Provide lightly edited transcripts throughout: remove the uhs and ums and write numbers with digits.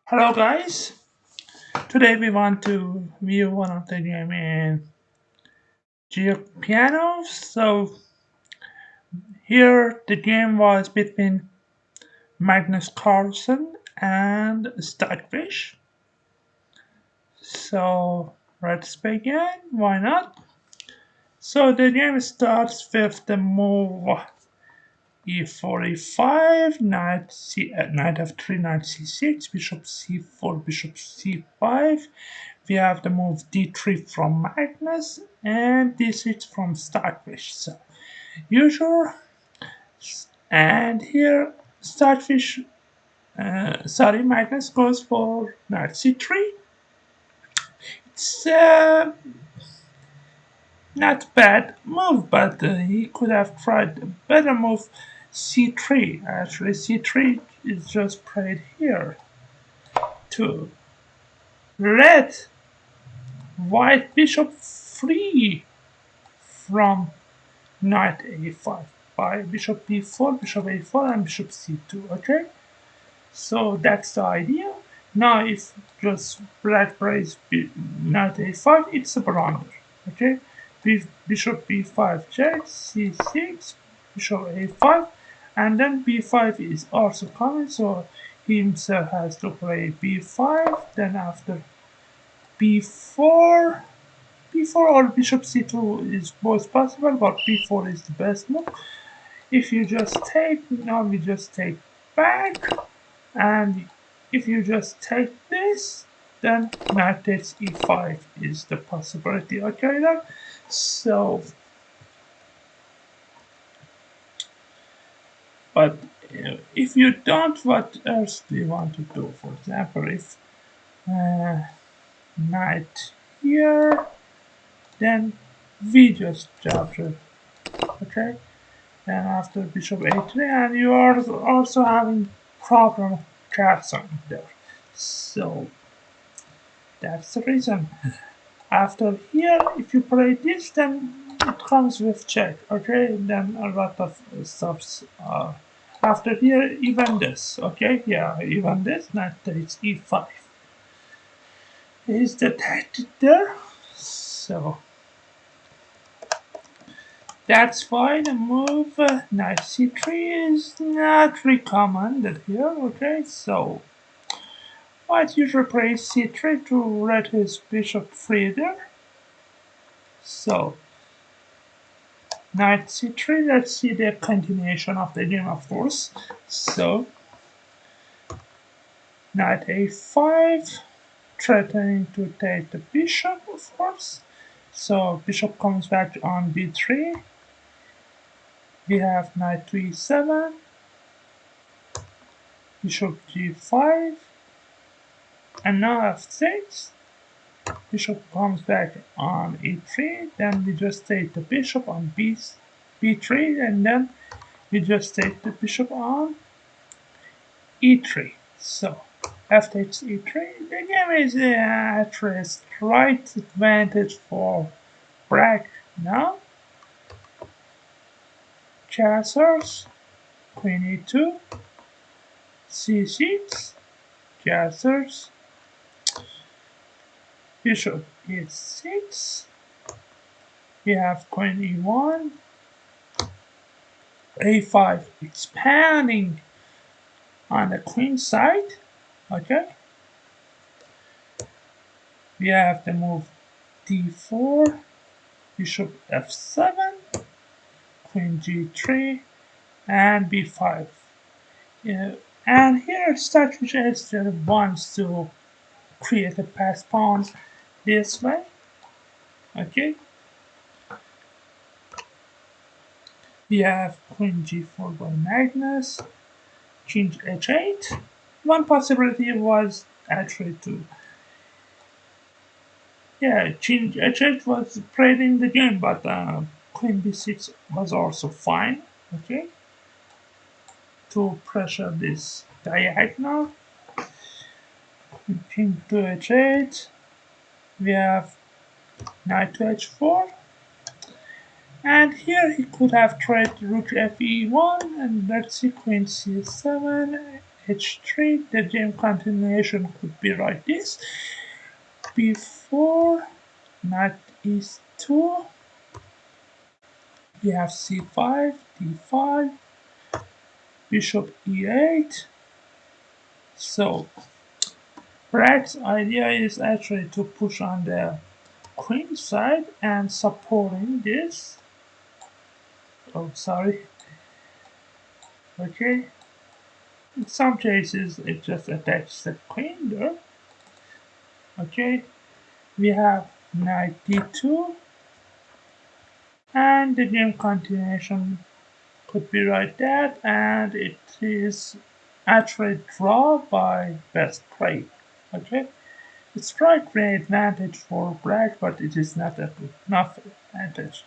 Hello guys, today we want to view one of the game in Giuoco Piano. So here the game was between Magnus Carlsen and Stockfish. So let's begin, why not? So the game starts with the move e4, e5, knight f3, knight c6, bishop c4, bishop c5. We have the move d3 from Magnus and d6 from Stockfish. So usual, and here Stockfish, Magnus goes for knight c3. It's not bad move, but he could have tried a better move c3. Actually, c3 is just played here to let white bishop free from knight a5 by bishop b4, bishop a4, and bishop c2. Okay, so that's the idea. Now, if just black plays knight a5, it's a blunder. Okay, bishop b5 check, c6, bishop a5, and then b5 is also coming. So he himself has to play b5. Then after b4, b4 or bishop c2 is both possible, but b4 is the best move. If you just take, now we just take back, and if you just take this, then knight takes e5 is the possibility. Okay, then. So, but if you don't, what else do you want to do? For example, if uh, knight here, then we just judge it. Okay. And after bishop a3, and you are also having problem castle there. So that's the reason. After here, if you play this, then it comes with check. Okay, then a lot of stuffs. After here, even this. Okay, yeah, even this. Knight takes e5. Is the tactic there? So that's why the move knight c3 is not recommended here. Okay, so white usually plays c3 to let his bishop free there. So knight c3, let's see the continuation of the game, of course. So knight a5, threatening to take the bishop, of course. So bishop comes back on b3. We have knight to e7, bishop g5, and now f6. Bishop comes back on e3, then we just take the bishop on b3, and then we just take the bishop on e3. So f takes e3. The game is at a slight advantage for black now. Castles, queen e2, c6, castles, bishop e6. We have queen e1, a5 expanding on the queen side. Okay, we have the move d4, bishop f7, queen g3, and b5. And here Stockfish wants to create a pass pawn this way. Okay, we have queen g4 by Magnus, king h8. One possibility was actually to, yeah, king h8 was played in the game, but queen b6 was also fine. Okay, to pressure this diagonal. King to h8. We have knight to h4. And here he could have tried rook fe1, and let's see queen c7, h3. The game continuation could be like this. b4, knight e2, we have c5, d5, bishop e8. So Black's idea is actually to push on the queen side and supporting this. Oh, sorry. Okay. In some cases, it just attacks the queen there. Okay. We have knight d2, and the game continuation could be like that, and it is actually draw by best play. Okay. It's slightly advantage for black, but it is not a good enough advantage.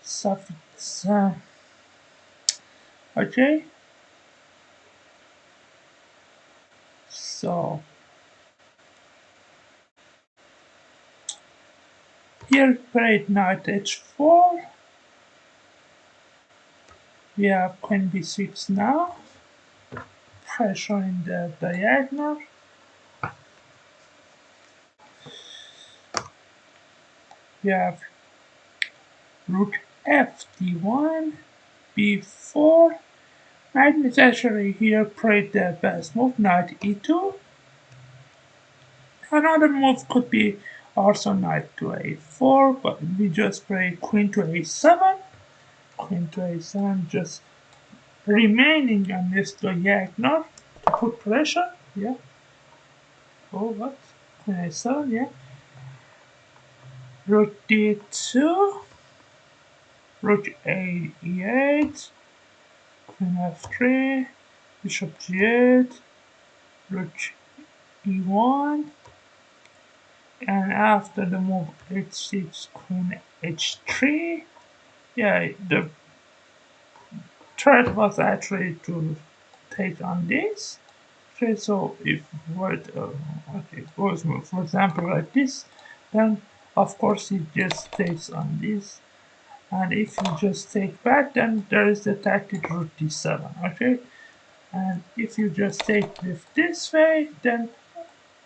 So it's, okay. So here played knight h4. We have queen b6 now. Pressure in the diagonal. We have rook f d1, b4. Magnus actually here played the best move, knight e2. Another move could be also knight to a4, but we just play queen to a7. Queen to a7, just remaining on this diagonal to put pressure. Yeah. Oh, what? Queen a7, yeah. Rook d2, rook a e8, queen f3, bishop g8, rook e1, and after the move h6, queen h3. Yeah, the threat was actually to take on this. Okay, so if what okay goes for example like this, then of course it just takes on this, and if you just take back, then there is the tactic rook d7. Okay, and if you just take with this way, then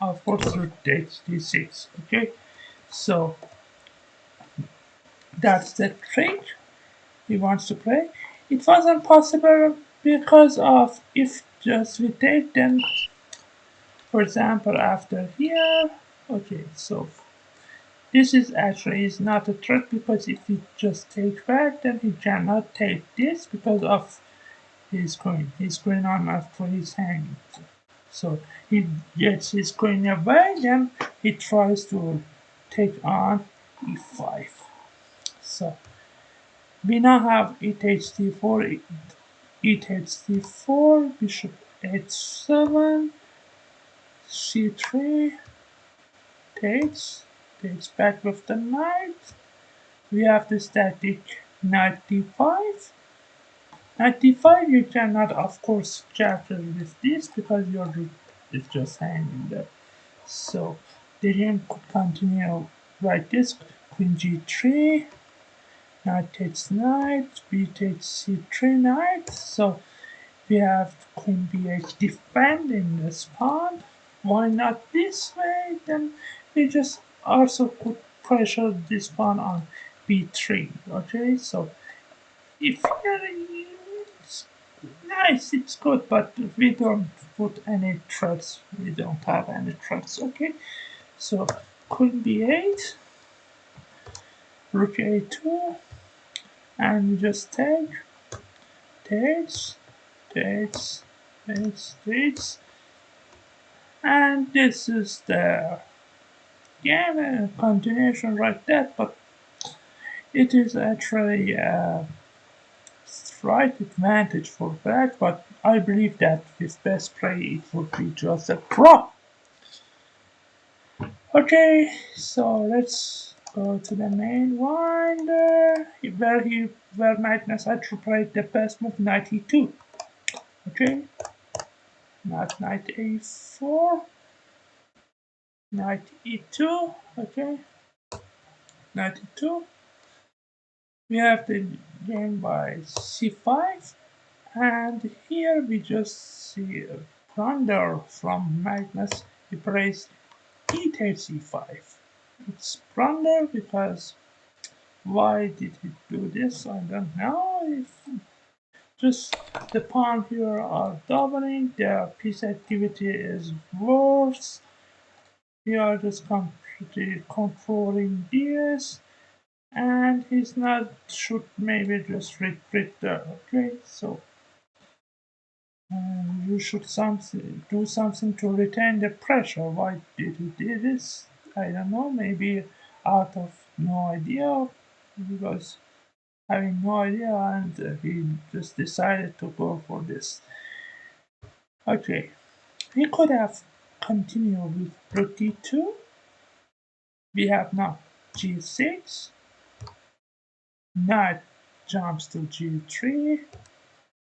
of course rook takes d6. Okay, so that's the trick he wants to play. It wasn't possible because of if just we take, then for example after here. Okay, so this is actually is not a threat, because if he just take back, then he cannot take this because of his queen. His queen on after his hanging. So he gets his queen away, then he tries to take on e5. So we now have e takes d4, e takes d4, bishop h7, c3, takes back with the knight. We have the static knight d5. Knight d5 you cannot of course capture with this because your rook is just hanging there. So the game could continue like this. Queen g3, knight takes knight, b takes c3 knight. So we have queen b8 defending this pawn. Why not this way? Then we just also could pressure this pawn on b3. Okay, so if it's nice, it's good, but we don't put any threats. We don't have any threats. Okay, so queen b8, rook a2, and we just take, takes, takes, takes, and this is the game continuation like that. But it is actually a slight advantage for black, but I believe that with best play it would be just a draw. Okay, so let's go to the main one there, where Magnus actually played the best move, knight e2. Okay, not knight a4, knight e2. Okay, knight e2. We have the game by c5, And here we just see a blunder from Magnus. He plays e takes e5. It's blunder because why did he do this? I don't know. If just the pawn here are doubling, the piece activity is worse. We are just completely controlling this, and he's not should maybe just retreat there. Okay, so you should do something to retain the pressure. Why did he do this? I don't know. Maybe out of no idea, because having no idea, and he just decided to go for this. Okay, he could have continued with rook d2. We have now g6. Knight jumps to g3.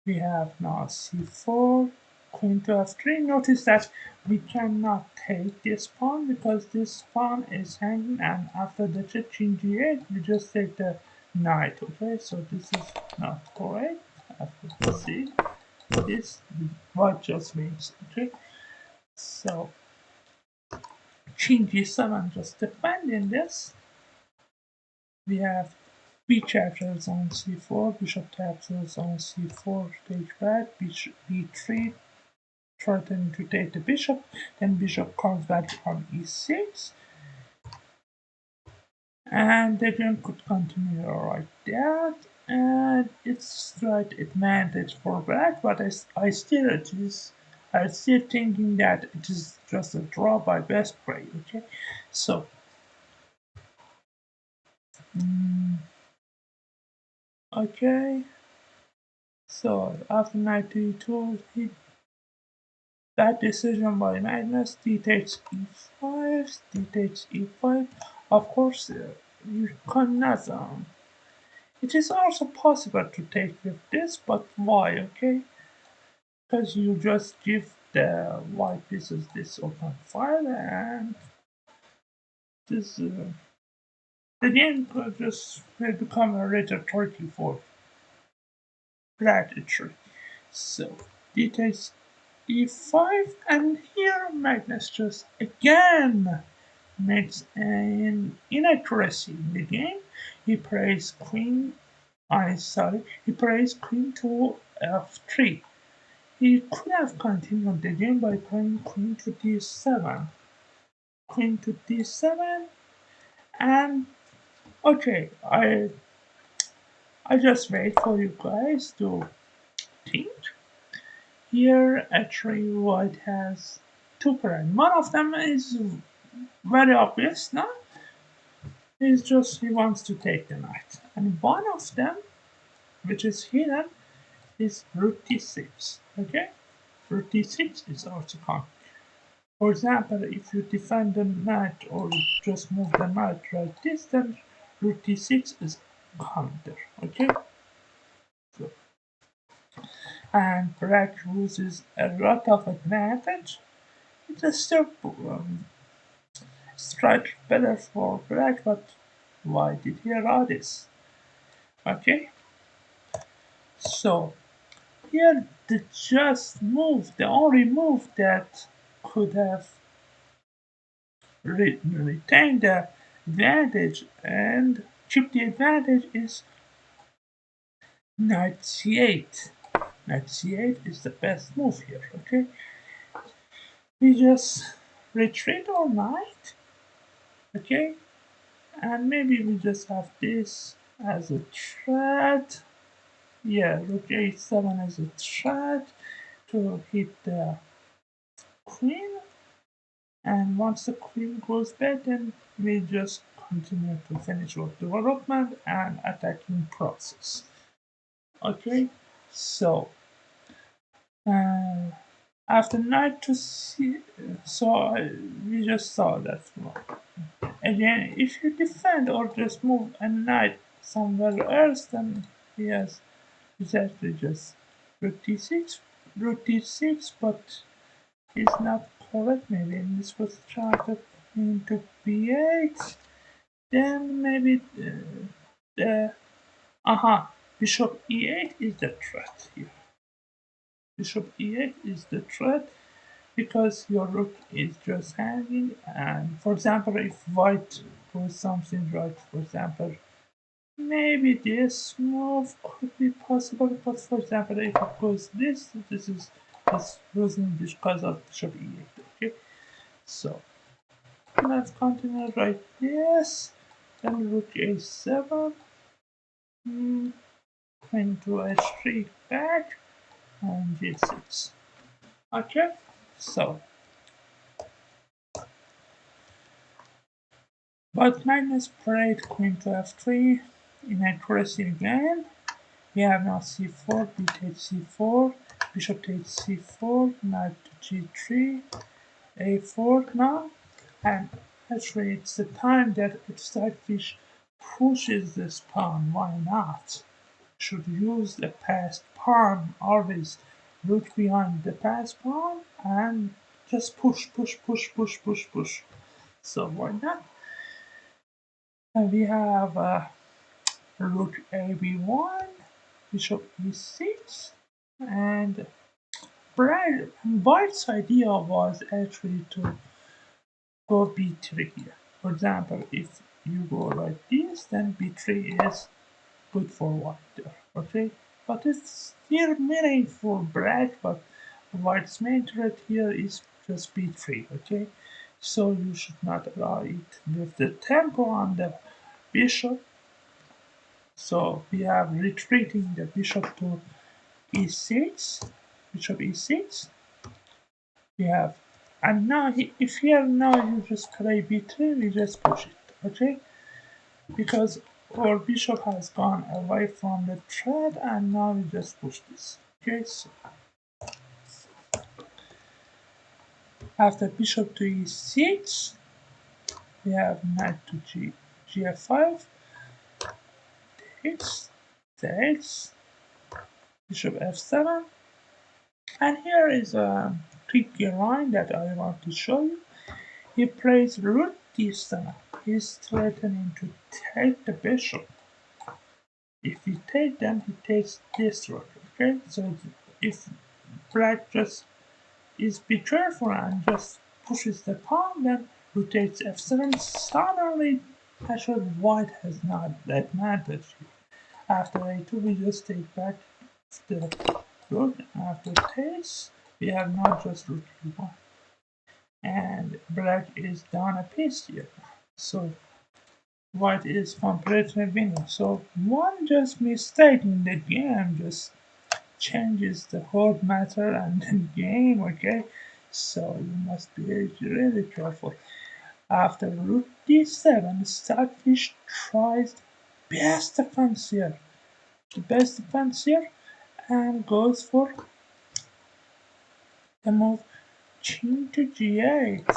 We have now c4, queen to f3. Notice that we cannot take this pawn because this pawn is hanging, and after the check king g8 we just take the knight. Okay, so this is not correct. After see this, white just wins. Okay, so king g7 just defending this. We have b captures on c4, bishop captures on c4, take back, bishop b3, threatening to take the bishop, then bishop comes back on e6, and the game could continue like that, and it's slight advantage for black, but I'm still thinking that it is just a draw by best play. Okay, so okay, so after knight d2, that decision by Magnus, d takes e5, d takes e5. Of course, you cannot. It is also possible to take with this, but why? Okay, because you just give the white pieces this open file, and this the game could just become a little tricky for strategy. So d takes e5, and here Magnus just again makes an inaccuracy in the game. He plays queen. He plays queen to f3. He could have continued the game by playing queen to d7. Queen to d7, and okay, I just wait for you guys to think. Here, actually, white has two parents. One of them is very obvious, no? It's just he wants to take the knight. And one of them, which is hidden, is rook d6. Okay? Rook d6 is also common. For example, if you defend the knight or just move the knight like this, then rook d6 is counter. Okay? So, and black loses a lot of advantage. It's still strike better for black, but why did he allow this? Okay? So here the just move, the only move that could have retained the advantage and keep the advantage is knight c8. Knight c8 is the best move here, okay? We just retreat our knight, okay? And maybe we just have this as a threat. Yeah, rook a7 as a threat to hit the queen, and once the queen goes back, then we just continue to finish our development and attacking process. Okay, so uh, after knight to c, so we just saw that one. Again, if you defend or just move a knight somewhere else, then he has exactly just rook d6, but it's not correct. Maybe and this was charted into b8. Then maybe the bishop e8 is the threat here. Bishop e8 is the threat because your rook is just hanging. And for example, if white does something right, for example, maybe this move could be possible. But for example, if it goes this is just losing because of bishop e8. Okay, so let's continue like this. Then rook a7. Queen to h3 back and g6. Okay, so but Magnus played queen to f3 in a aggressive game. We have now c4, b takes c4, bishop takes c4, knight to g3, a4 now, and actually it's the time that if Stockfish pushes this pawn, why not? Should use the passed pawn, always look behind the passed pawn and just push, push, push, push, push, push. So why not? And we have rook ab1, bishop e6, and White's idea was actually to go b3 here. For example, if you go like this, then b3 is good for white there, okay? But it's still meaningful black, but white's main threat here is just b3, okay? So you should not allow it with the tempo on the bishop. So we have retreating the bishop to e6, bishop e6. We have, and now if here now you just play b3, we just push it, okay? Because our bishop has gone away from the thread and now we just push this. Okay, so after bishop to e6, we have knight to gf5, takes, bishop f7, and here is a tricky line that I want to show you. He plays rook d7. He's threatening to take the bishop. If he takes them, he takes this rook. Okay, so if black just is be careful and just pushes the pawn, then rotates f7. Suddenly, actually, white has not the advantage. After a2, we just take back the rook. After takes, we have not just rook e1. And black is down a piece here. So white is completely winning. So one just mistake in the game just changes the whole matter and the game, okay? So you must be really careful. After rook d7, Stockfish tries best defense here. The best defense here and goes for the move king to g8.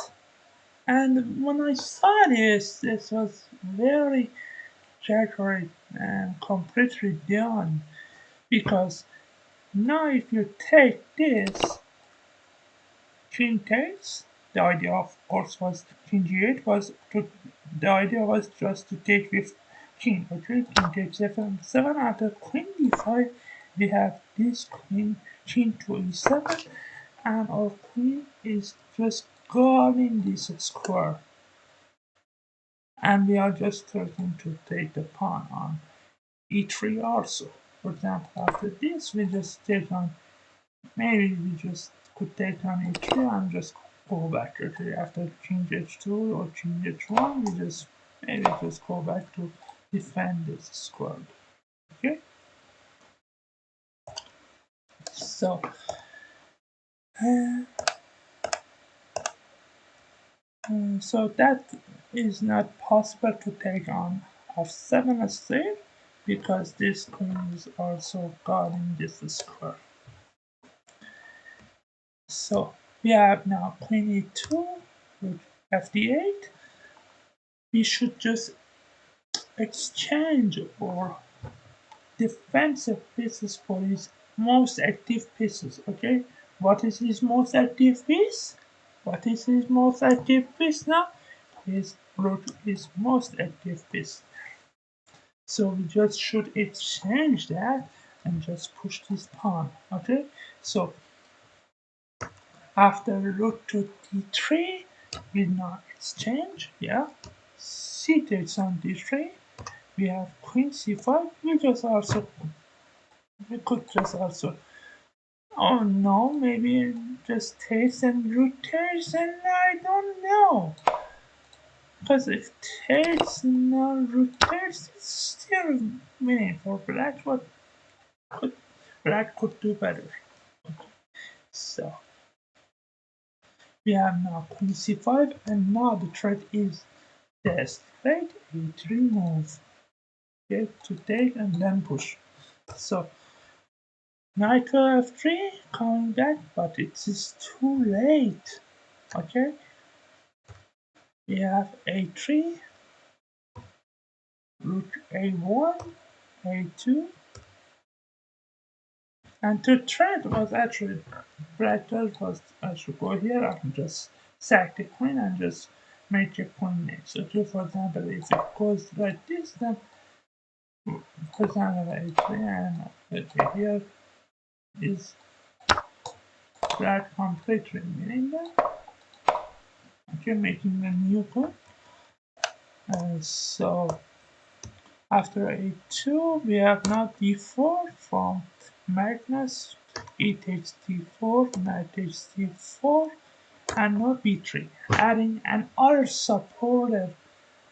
And when I saw this was very accurate and completely done because now if you take this, king takes. The idea, of course, was king g8 was to. The idea was just to take with king. Okay, king takes f7. After queen d5, we have this queen, king to e7, and our queen is just guarding this square. And we are just starting to take the pawn on e3 also. For example, after this, we just take on. Maybe we just could take on h2 and just go back. Okay, after king h2 or king h1, we just maybe just go back to defend this square. Okay, so so that is not possible to take on f7 still because this queen is also guarding this square. So we have now queen e2 with fd8. We should just exchange or defensive pieces for his most active pieces. Okay, what is his most active piece? What is his most active piece now? His rook is most active piece. So we just should exchange that and just push this pawn. Okay, so After rook to d3, we now exchange, yeah. C takes on d3. We have queen c5. We could just also. Oh no, maybe just takes and rotates, and I don't know. Because if takes now rotates, it's still winning for black. What could black could do better? So we have now queen c5, and now the threat is this, right? A3 move. Get to take and then push. So knight to f3 coming back, but it is too late. Okay, we have a3, rook a1, a2, and to threat was actually black was I should go here. I can just sack the queen and just make a queen next. Okay, for example, if it goes like this, then for example a3 and okay, here is black completely winning that. Okay, making a new queen. So after a2, we have now d4 from Magnus. E takes d4, knight takes d4, and now b3, adding another supporter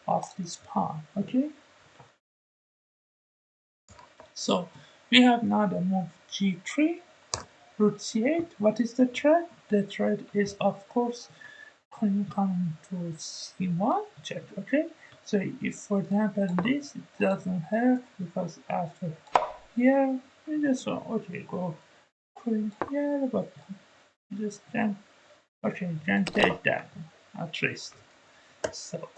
of this pawn. Okay, so we have now the move g3, rook c8. What is the threat? The threat is, of course, queen coming to c1, check. Okay, so if for example this, it doesn't hurt because after here we just okay, go queen here, but just can okay, can take that at least. So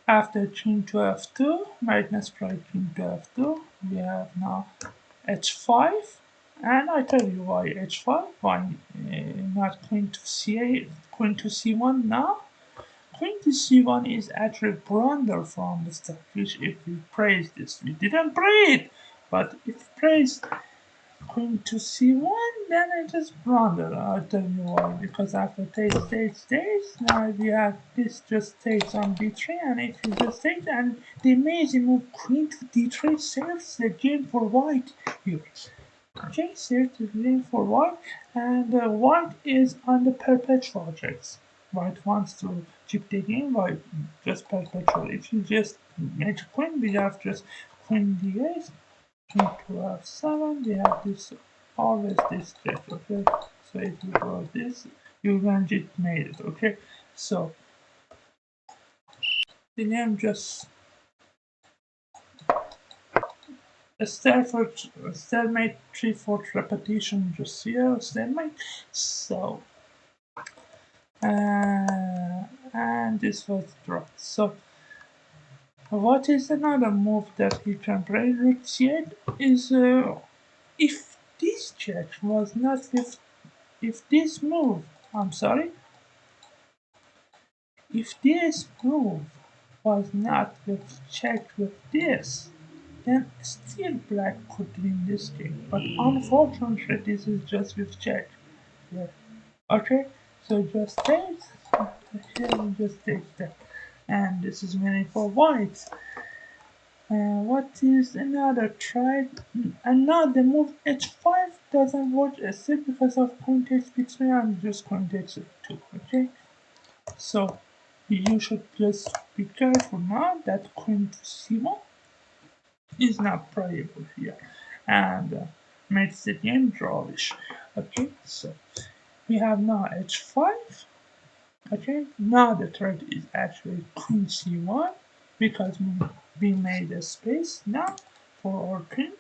after king to f2, Magnus played king to f2, we have now h5, and I tell you why h5, why not queen to c8, queen to c1 now. Queen to c1 is actually blunder from the Stockfish if we praise this. We didn't pray it, but if we praise queen to c1, then I just blunder. I'll tell you why. Because after takes, now we have this just takes on d3, and if you just take, and the amazing move queen to d3 saves the game for white here. Okay, saves the game for white, and white is on the perpetual checks. White wants to keep the game by just perpetual. If you just make a queen, we have just queen d8, king to f7, we have this, always this check, okay? So if you go this, you can just made it, okay? So the game just a stalemate 3/4 repetition just here, stalemate. So and this was draw. So what is another move that he can play? Rook c8 is if this check was not with, if this move, I'm sorry, if this move was not with checked with this, then still black could win this game. But unfortunately, this is just with check. Yeah. Okay, so just take, here we just take that. And this is winning for white. What is another try? And now the move h5 doesn't work still because of queen takes b3 and just queen takes it2. Okay, so you should just be careful now that queen to c1 is not playable here, and makes the game drawish. Okay, so we have now h5. Okay, now the threat is actually queen c1 because we made a space now for our king.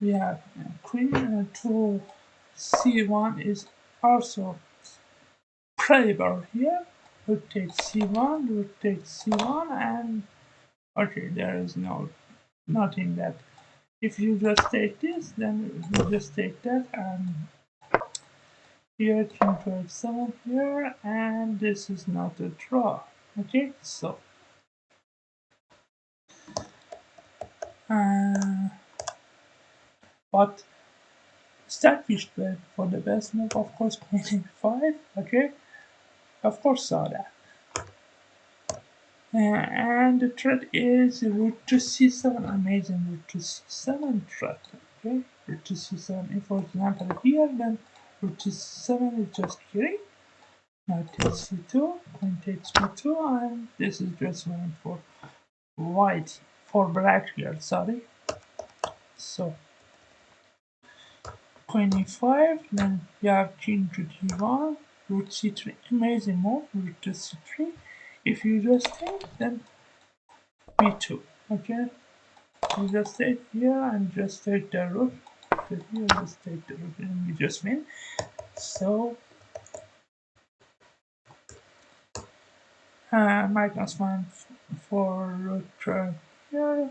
We have queen to c1 is also playable here. Rook takes c1, rook takes c1, and okay, there is nothing that if you just take this, then you just take that, and here king to f7 here, and this is not a draw. Okay, so But Stockfish played for the best move, of course, queen e5. Okay, of course saw that. And the threat is rook to c7, amazing rook to c7 threat. Okay, rook to c7. If, for example, here, then rook to c7 is just killing. Now takes c2, queen takes b2, and this is just going for white, for black here, sorry. So, queen e5, then you have king to d1, rook c3, amazing move, rook to c3. If you just take, then b2, okay? You just take here and just take the rook. So here, just take the rook and you just win. So, Magnus won for rook here.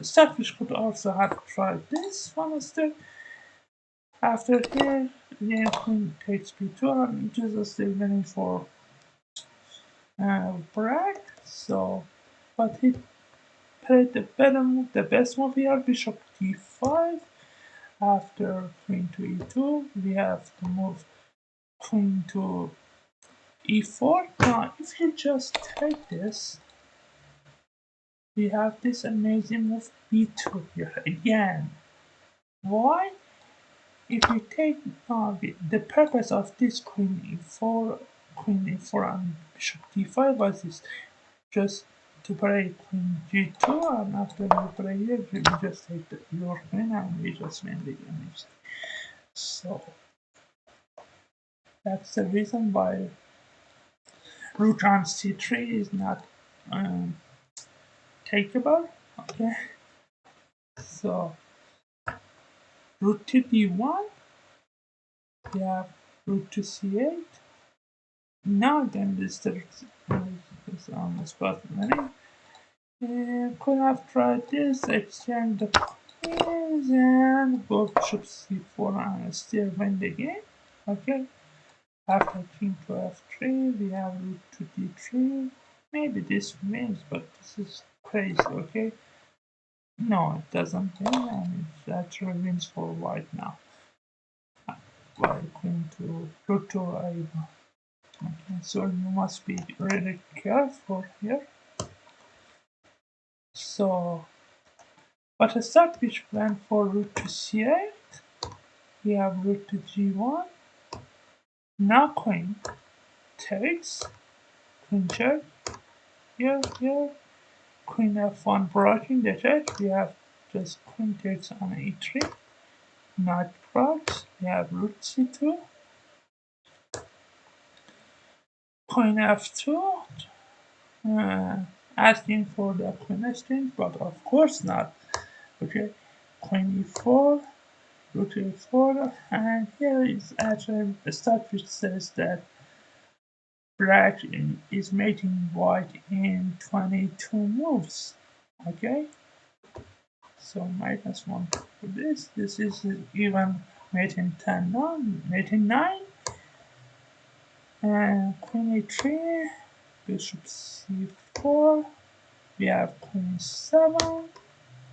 Stockfish could also have tried this one instead. After here, again, queen takes b2, and Jesus still winning for Bragg. So, but he played the better move, the best move here, bishop d5. After queen to e2, we have to move queen to e4. Now, if you just take this, we have this amazing move b2 here again. Why? If you take the purpose of this queen e4 and bishop d5 was this, just to play queen g2, and after you play here, you just take your queen and we just win the game. So that's the reason why rook on c3 is not takeable. Okay, so rook to d1, we have rook to c8. Now then this is almost about money. Could have tried this, exchange the queens and go bishop c4 and still win the game. Okay. After king to f3, we have rook to d3. Maybe this wins, but this is crazy, okay? No, it doesn't win, and it actually wins for white now. While queen to rook to a1. Okay, so you must be really careful here. So, but a Stockfish plan for rook to c8. We have rook to g1. Now queen takes, queen check. Here, queen f1 blocking the check. We have just queen takes on e3. Knight blocks. We have rook c2. Queen f2. Asking for the queen exchange, but of course not. Okay, queen e4, rook e4, and here is actually the Stockfish says that black is mating white in 22 moves. Okay, so -1 for this. This is even mating 10 9, mating 9, and queen e3, bishop c4. We have queen 7,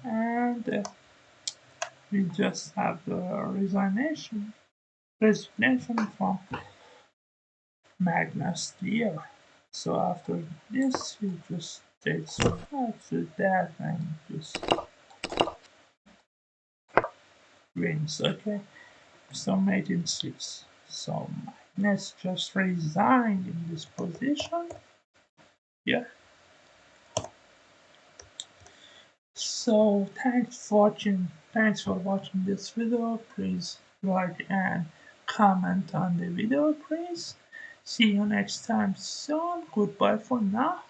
and we just have the resignation from Magnus here. So after this, you just take some after that and just wins. Okay, so mate in 6. So Magnus just resigned in this position. Yeah. So thanks for watching this video. Please like and comment on the video, please. See you next time soon. Goodbye for now.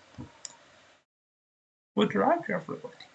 Good luck, everybody.